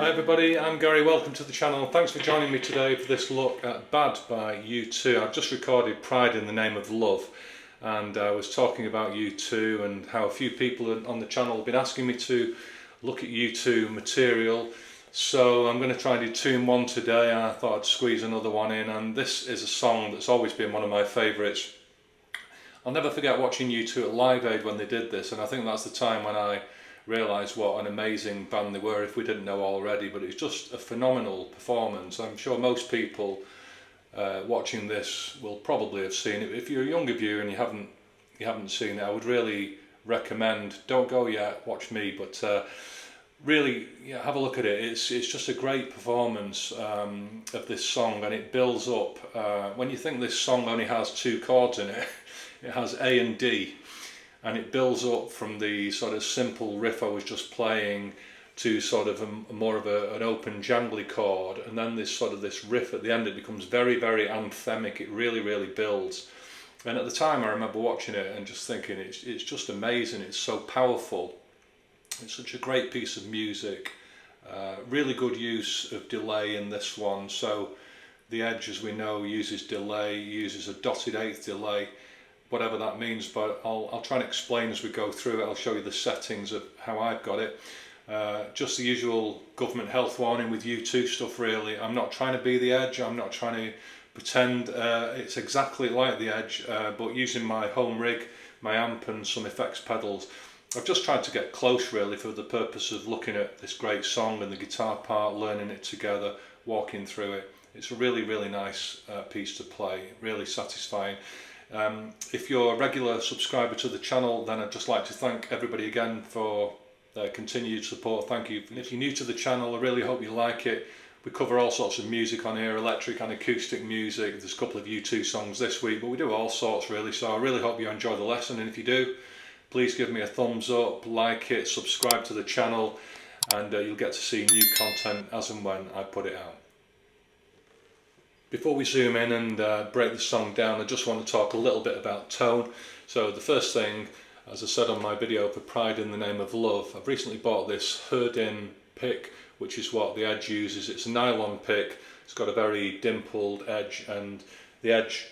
Hi everybody, I'm Gary, welcome to the channel. Thanks for joining me today for this look at Bad by U2. I've just recorded Pride in the Name of Love, and I was talking about U2 and how a few people on the channel have been asking me to look at U2 material. So I'm going to try and do two in one today, and I thought I'd squeeze another one in, and this is a song that's always been one of my favourites. I'll never forget watching U2 at Live Aid when they did this, and I think that's the time when I realised what an amazing band they were, if we didn't know already. But it's just a phenomenal performance. I'm sure most people watching this will probably have seen it. If you're a younger viewer and you haven't seen it, I would really recommend, don't go yet, watch me, but really, yeah, have a look at it. It's just a great performance of this song, and it builds up. When you think this song only has two chords in it, it has A and D. And it builds up from the sort of simple riff I was just playing to sort of more of an open jangly chord, and then this riff at the end. It becomes very, very anthemic. It really, really builds. And at the time I remember watching it and just thinking it's just amazing. It's so powerful. It's such a great piece of music. Really good use of delay in this one. So the Edge, as we know, uses delay, uses a dotted eighth delay, whatever that means, but I'll try and explain as we go through it. I'll show you the settings of how I've got it. Just the usual government health warning with U2 stuff, really. I'm not trying to be the Edge, I'm not trying to pretend it's exactly like the Edge, but using my home rig, my amp and some effects pedals, I've just tried to get close, really, for the purpose of looking at this great song and the guitar part, learning it together, walking through it. It's a really, really nice piece to play, really satisfying. If you're a regular subscriber to the channel, then I'd just like to thank everybody again for their continued support. Thank you. And if you're new to the channel, I really hope you like it. We cover all sorts of music on here, electric and acoustic music. There's a couple of U2 songs this week, but we do all sorts, really. So I really hope you enjoy the lesson, and if you do, please give me a thumbs up, like it, subscribe to the channel, and you'll get to see new content as and when I put it out. Before we zoom in and break the song down, I just want to talk a little bit about tone. So the first thing, as I said on my video for Pride in the Name of Love, I've recently bought this Herdin pick, which is what the Edge uses. It's a nylon pick. It's got a very dimpled edge, and the Edge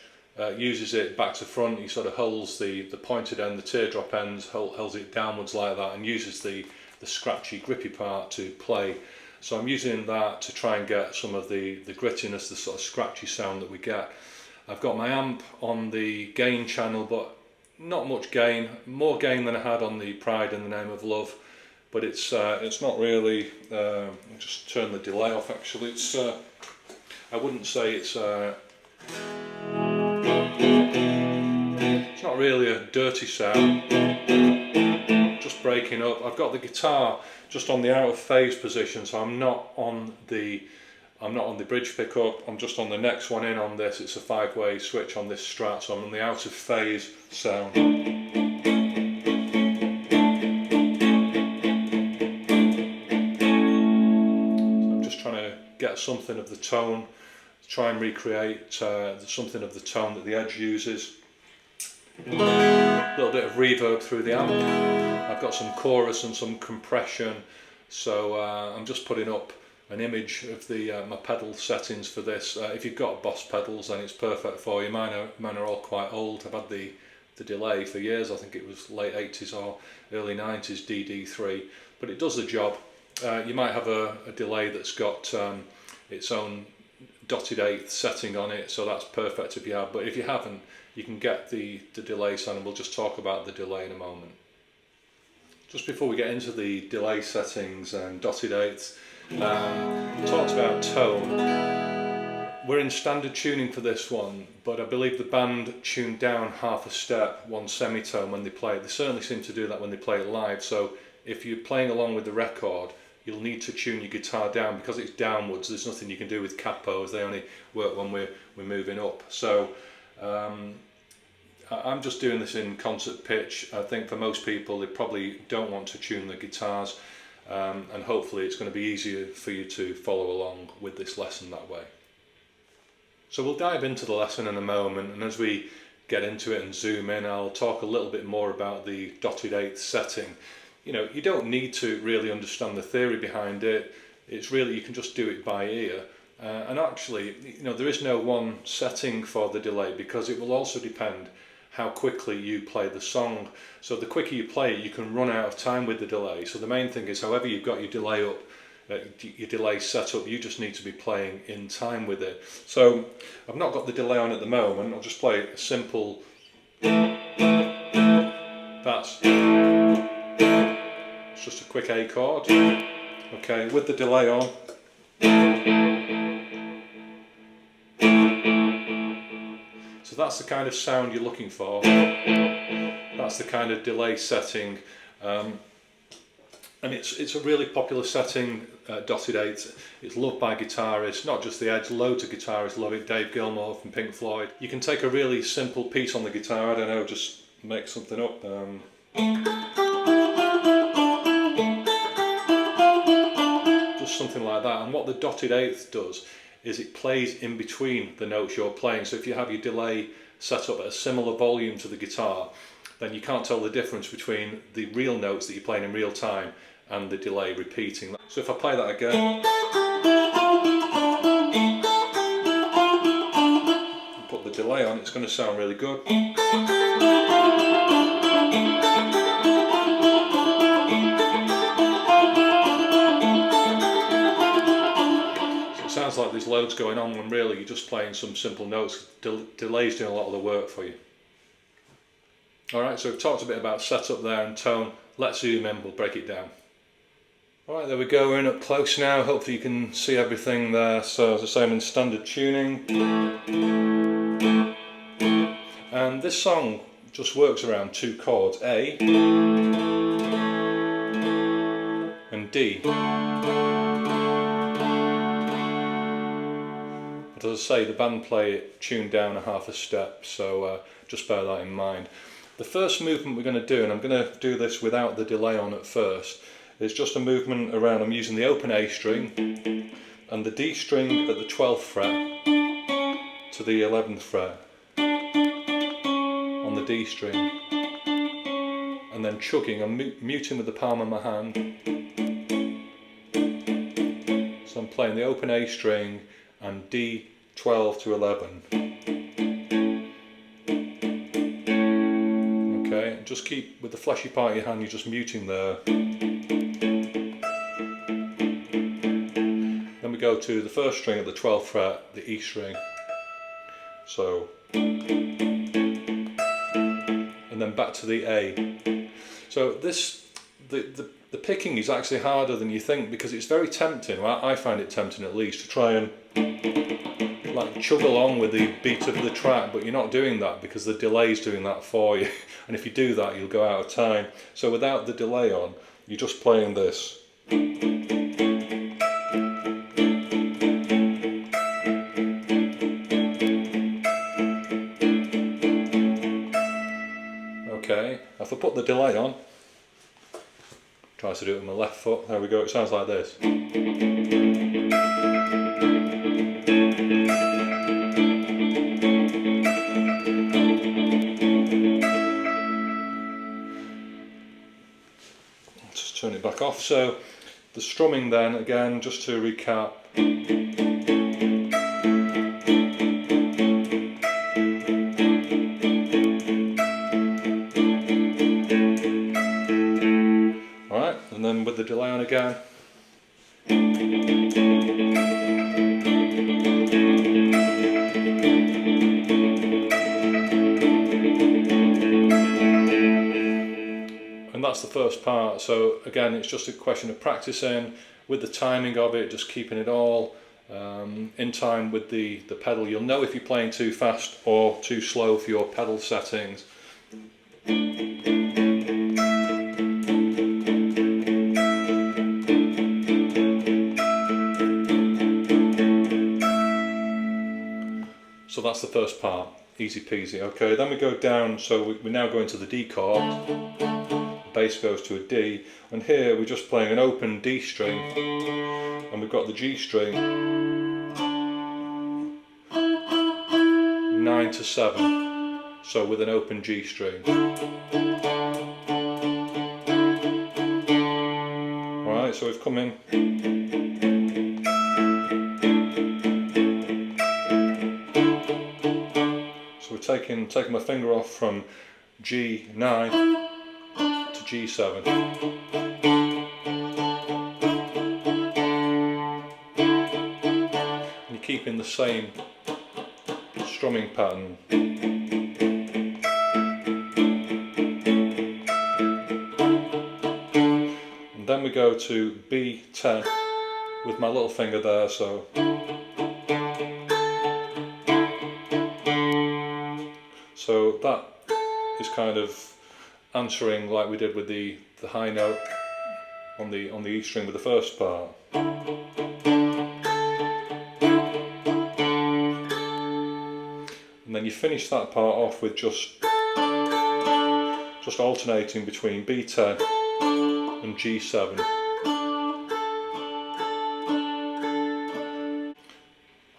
uses it back to front. He sort of holds the pointed end, the teardrop ends, holds it downwards like that, and uses the scratchy, grippy part to play. So I'm using that to try and get some of the grittiness, the sort of scratchy sound that we get. I've got my amp on the gain channel, but not much gain, more gain than I had on the Pride in the Name of Love, but it's not really, I'll just turn the delay off actually. It's, I wouldn't say it's not really a dirty sound, just breaking up. I've got the guitar just on the out of phase position, so I'm not on the bridge pickup. I'm just on the next one in on this. It's a 5-way switch on this Strat, so I'm on the out of phase sound. I'm just trying to get something of the tone, try and recreate something of the tone that the Edge uses. A little bit of reverb through the amp. I've got some chorus and some compression, so I'm just putting up an image of my pedal settings for this. If you've got Boss pedals, then it's perfect for you. Mine are all quite old. I've had the delay for years. I think it was late 80s or early 90s DD3, but it does the job. You might have a delay that's got its own dotted eighth setting on it, so that's perfect if you have, but if you haven't, you can get the delay sound, and we'll just talk about the delay in a moment. Just before we get into the delay settings and dotted eighths, we talked about tone. We're in standard tuning for this one, but I believe the band tuned down half a step, one semitone when they play it. They certainly seem to do that when they play it live, so if you're playing along with the record, you'll need to tune your guitar down because it's downwards. There's nothing you can do with capos, they only work when we're moving up. So I'm just doing this in concert pitch. I think for most people, they probably don't want to tune the guitars, and hopefully it's going to be easier for you to follow along with this lesson that way. So we'll dive into the lesson in a moment, and as we get into it and zoom in, I'll talk a little bit more about the dotted eighth setting. You know, you don't need to really understand the theory behind it. it's really, you can just do it by ear. And actually, you know, there is no one setting for the delay, because it will also depend how quickly you play the song. So the quicker you play it, you can run out of time with the delay. So the main thing is, however you've got your delay up, your delay set up, you just need to be playing in time with it. So I've not got the delay on at the moment. I'll just play a simple, that's it's just a quick A chord, okay, with the delay on. So that's the kind of sound you're looking for. That's the kind of delay setting, and it's a really popular setting, dotted 8. It's loved by guitarists, not just the Edge, loads of guitarists love it. Dave Gilmour from Pink Floyd. You can take a really simple piece on the guitar, I don't know, just make something up. Just something like that, and what the dotted 8th does is it plays in between the notes you're playing. So if you have your delay set up at a similar volume to the guitar, then you can't tell the difference between the real notes that you're playing in real time and the delay repeating. So if I play that again, and put the delay on, it's going to sound really good. Sounds like there's loads going on when really you're just playing some simple notes. Delay's doing a lot of the work for you. Alright, so we've talked a bit about setup there and tone. Let's zoom in, we'll break it down. Alright, there we go, we're in up close now. Hopefully you can see everything there. So as I say, I'm in standard tuning. And this song just works around 2 chords, A and D. But as I say, the band play it tuned down a half a step, so just bear that in mind. The first movement we're going to do, and I'm going to do this without the delay on at first, is just a movement around. I'm using the open A string and the D string at the 12th fret to the 11th fret on the D string, and then chugging. I'm muting with the palm of my hand. So I'm playing the open A string and D 12 to 11. Okay, and just keep with the fleshy part of your hand, you're just muting there. Then we go to the first string at the 12th fret, the E string. So, and then back to the A. So this, the picking is actually harder than you think, because it's very tempting, well, I find it tempting at least, to try and like chug along with the beat of the track, but you're not doing that because the delay is doing that for you. And if you do that, you'll go out of time. So without the delay on, you're just playing this. Okay, if I put the delay on, try to do it with my left foot, there we go, it sounds like this. Just turn it back off. So the strumming then, again, just to recap. Alright, and then with the delay on again. And that's the first part. So again, it's just a question of practicing with the timing of it, just keeping it all in time with the pedal. You'll know if you're playing too fast or too slow for your pedal settings. So that's the first part, easy peasy. Okay, then we go down, so we're now going to the D chord. Bass goes to a D, and here we're just playing an open D string, and we've got the G string 9 to 7, so with an open G string. Alright, Alright, so we've come in. So we're taking my finger off from G9 to G7. And you're keeping the same strumming pattern. And then we go to B10 with my little finger there, so that is kind of answering like we did with the high note on the E string with the first part. And then you finish that part off with just alternating between B10 and G7.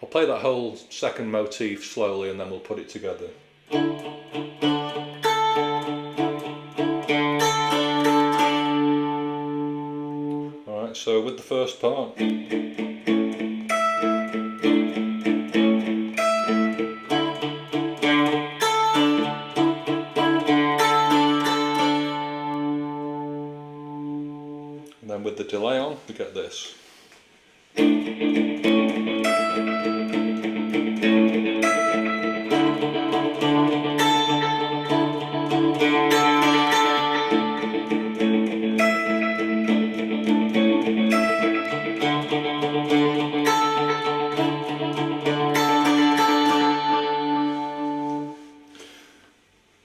I'll play that whole second motif slowly and then we'll put it together. Alright, so with the first part, and then with the delay on, we get this.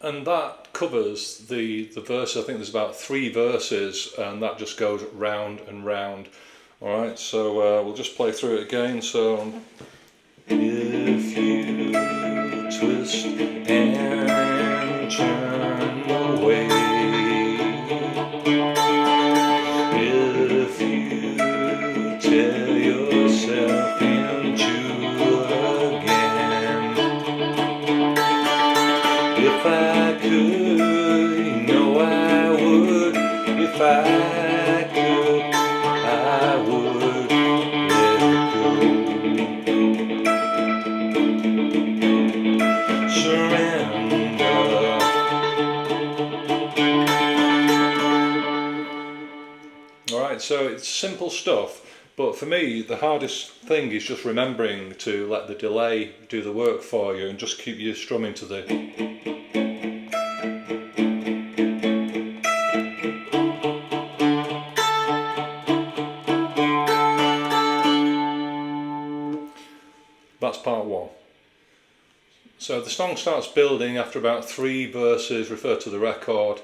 And that covers the verse. I think there's about 3 verses, and that just goes round and round. Alright, so we'll just play through it again. So, if you twist and turn away, if you tear yourself into again, if I could, you know I would. If I could, I would let it go. Surrender. Alright, so it's simple stuff, but for me the hardest thing is just remembering to let the delay do the work for you and just keep you strumming to the That's part 1. So the song starts building after about 3 verses, refer to the record.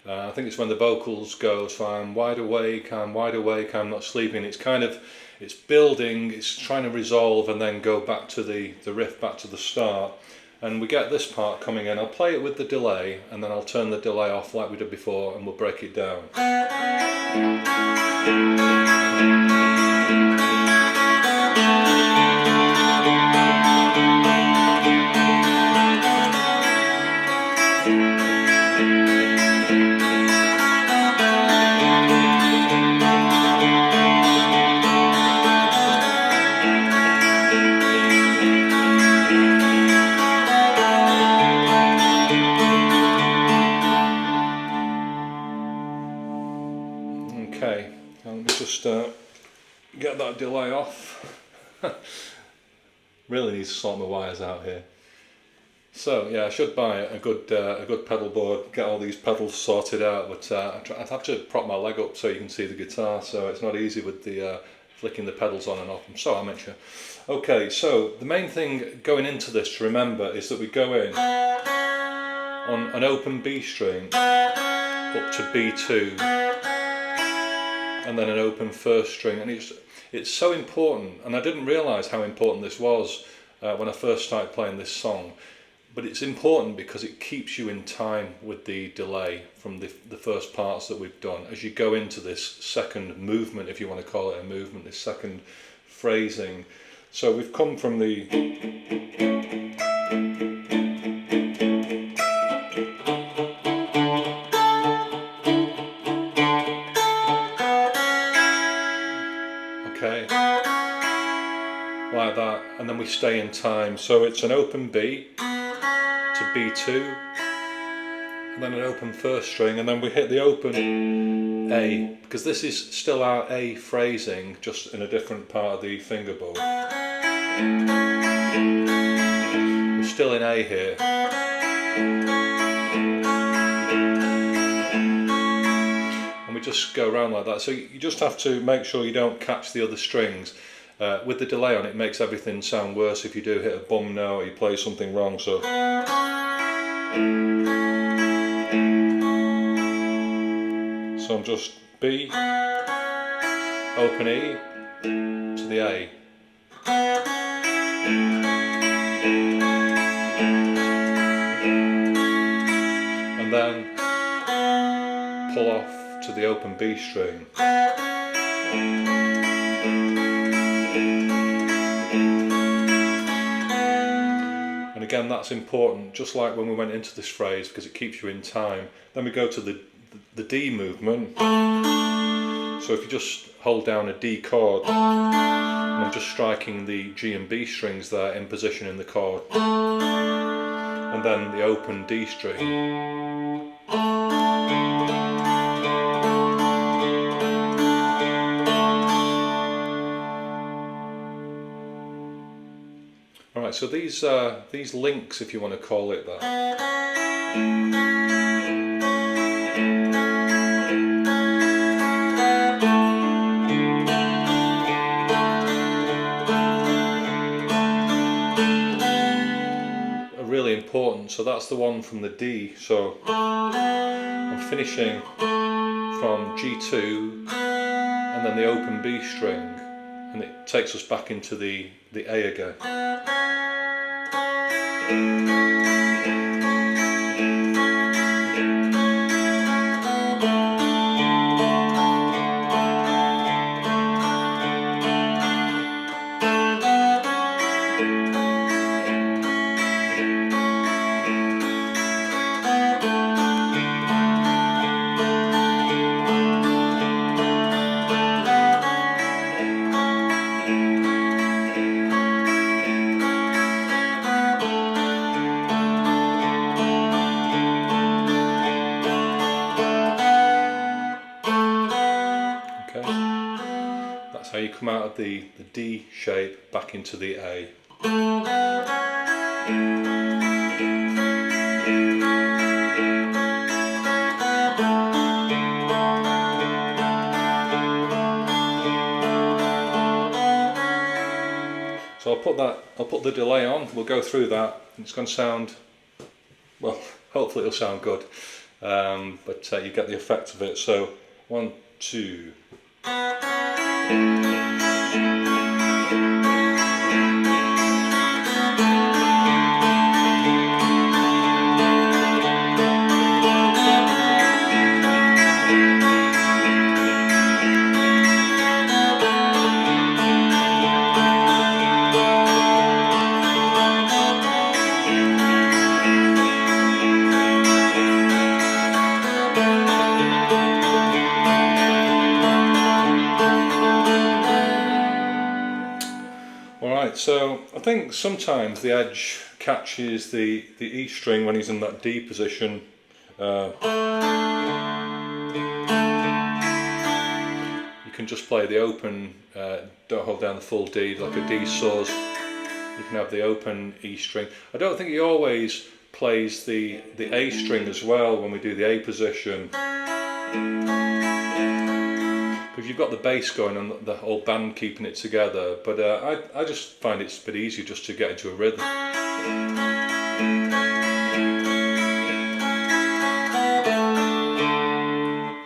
I think it's when the vocals go, so I'm wide awake, I'm not sleeping. It's kind of, it's building, it's trying to resolve and then go back to the riff, back to the start. And we get this part coming in. I'll play it with the delay and then I'll turn the delay off like we did before and we'll break it down. Okay, let me just get that delay off. Really need to sort my wires out here. So yeah, I should buy a good pedal board, get all these pedals sorted out, but I'd have to prop my leg up so you can see the guitar, so it's not easy with the flicking the pedals on and off. I'm so amateur. Okay, so the main thing going into this to remember is that we go in on an open B string up to B2 and then an open first string, and it's so important, and I didn't realise how important this was when I first started playing this song, but it's important because it keeps you in time with the delay from the first parts that we've done as you go into this second movement, if you want to call it a movement, this second phrasing. So we've come from the okay, like that, and then we stay in time. So it's an open B to B2, and then an open first string, and then we hit the open A, because this is still our A phrasing, just in a different part of the fingerboard. We're still in A here. And we just go around like that. So you just have to make sure you don't catch the other strings. With the delay on, it makes everything sound worse if you do hit a bum note or you play something wrong. So I'm just B, open E to the A. And then pull off to the open B string. And again, that's important, just like when we went into this phrase, because it keeps you in time. Then we go to the D movement. So if you just hold down a D chord, and I'm just striking the G and B strings there in position in the chord, and then the open D string. Alright, so these links, if you want to call it that, are really important. So that's the one from the D. So I'm finishing from G2 and then the open B string, and it takes us back into the A again. That's how you come out of the D shape back into the A. So I'll put the delay on, we'll go through that. It's going to sound, well, hopefully it'll sound good, but you get the effect of it. So 1, 2. Alright, so I think sometimes the edge catches the E string when he's in that D position. You can just play the open, don't hold down the full D, like a D sus. You can have the open E string. I don't think he always plays the A string as well when we do the A position. Because you've got the bass going and the whole band keeping it together, but I just find it's a bit easier just to get into a rhythm. And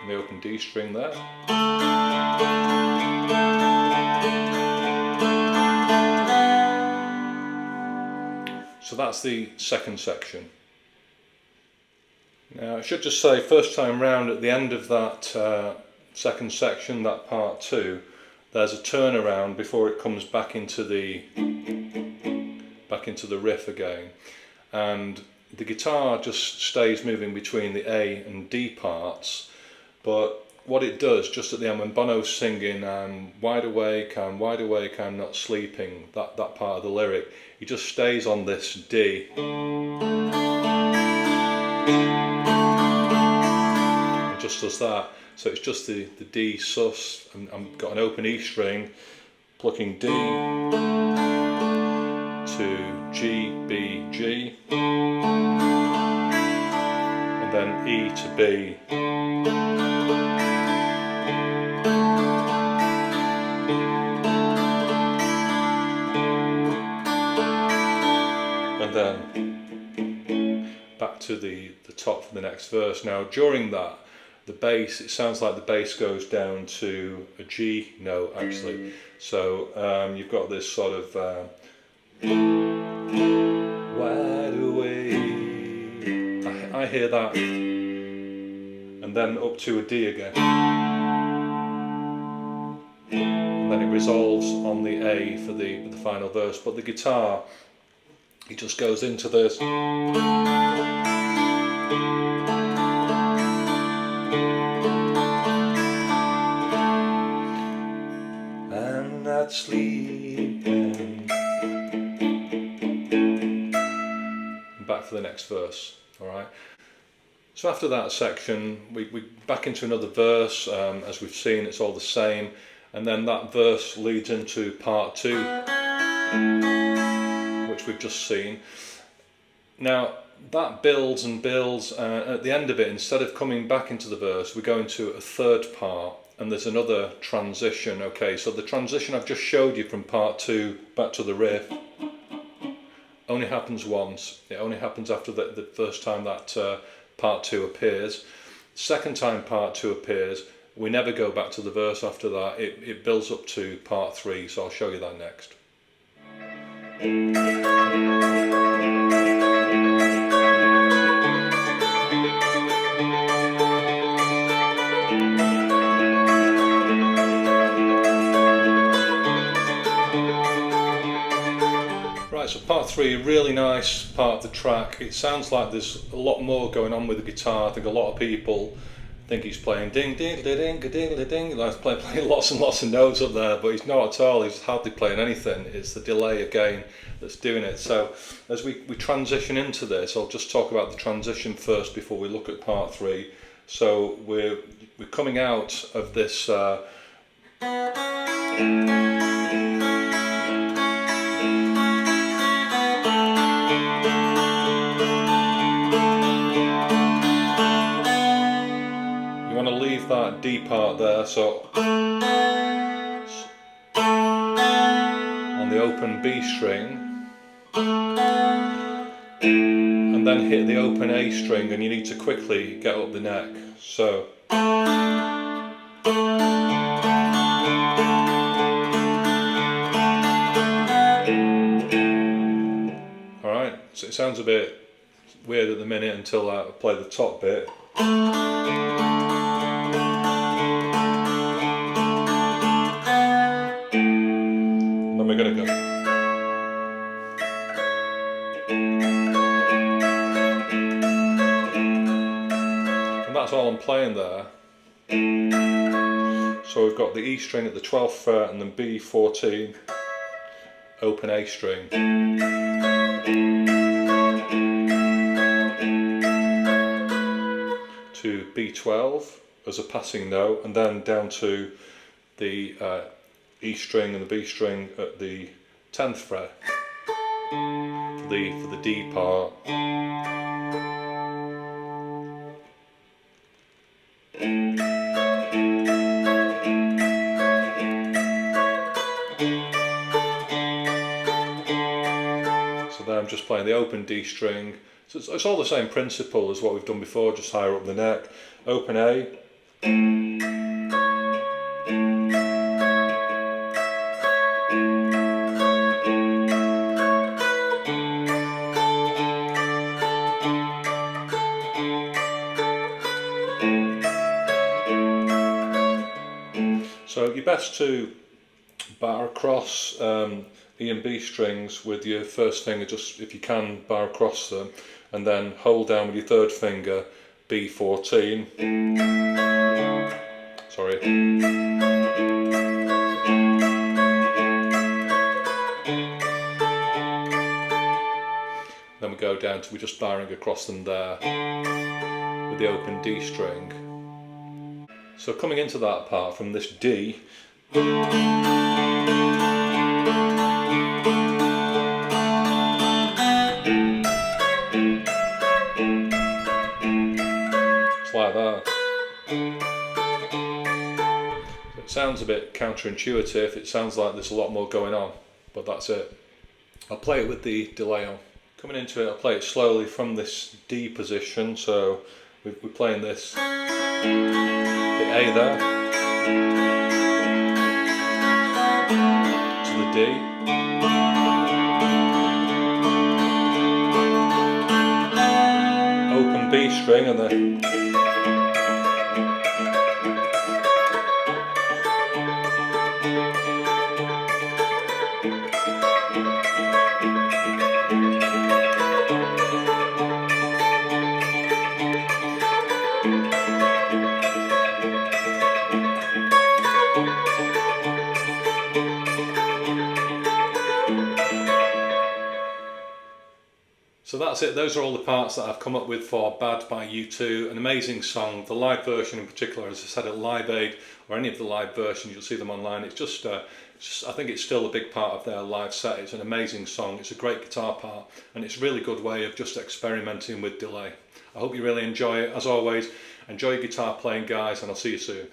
the open D string there. So that's the second section. Now I should just say, first time round, at the end of that second section, that part 2, there's a turnaround before it comes back into the riff again, and the guitar just stays moving between the A and D parts, but what it does just at the end when Bono's singing I'm wide awake, I'm not sleeping, that part of the lyric, he just stays on this D and just does that. So it's just the D sus, and I've got an open E string plucking D to G, B, G, and then E to B. And then back to the top for the next verse. Now during that, the bass, it sounds like the bass goes down to a G note actually. So you've got this sort of wide awake, I hear that, and then up to a D again, and then it resolves on the A for the final verse. But the guitar, it just goes into this I'm not sleeping. Back for the next verse. Alright, so after that section we back into another verse. As we've seen, it's all the same, and then that verse leads into part 2, which we've just seen. Now that builds and builds, at the end of it, instead of coming back into the verse, we go into a third part, and there's another transition. Okay, so the transition I've just showed you from part 2 back to the riff only happens once. It only happens after the first time that part 2 appears. Second time part 2 appears, we never go back to the verse after that. It builds up to part 3, so I'll show you that next. Right, so part 3, really nice part of the track. It sounds like there's a lot more going on with the guitar. I think a lot of people think he's playing ding ding ding ding ding ding, like playing lots and lots of notes up there, but he's not at all. He's hardly playing anything. It's the delay again that's doing it. So as we transition into this, I'll just talk about the transition first before we look at part 3. So we're coming out of this leave that D part there, so on the open B string, and then hit the open A string, and you need to quickly get up the neck. So alright, so it sounds a bit weird at the minute until I play the top bit. We're going to go. And that's all I'm playing there. So we've got the E string at the 12th fret, and then B14, open A string. To B12 as a passing note, and then down to the E string and the B string at the 10th fret for the D part. So there I'm just playing the open D string. So it's all the same principle as what we've done before, just higher up the neck. Open A. So you're best to bar across E and B strings with your first finger, just if you can bar across them, and then hold down with your third finger B14, Sorry. Then we go down to, we're just barring across them there with the open D string. So coming into that part from this D, it's like that. So it sounds a bit counterintuitive, it sounds like there's a lot more going on, but that's it. I'll play it with the delay on. Coming into it, I'll play it slowly from this D position, so we're playing this, the A there, to the D, open B string, and then so that's it, those are all the parts that I've come up with for Bad by U2, an amazing song. The live version in particular, as I said at Live Aid, or any of the live versions, you'll see them online, it's just I think it's still a big part of their live set. It's an amazing song, it's a great guitar part, and it's a really good way of just experimenting with delay. I hope you really enjoy it. As always, enjoy your guitar playing, guys, and I'll see you soon.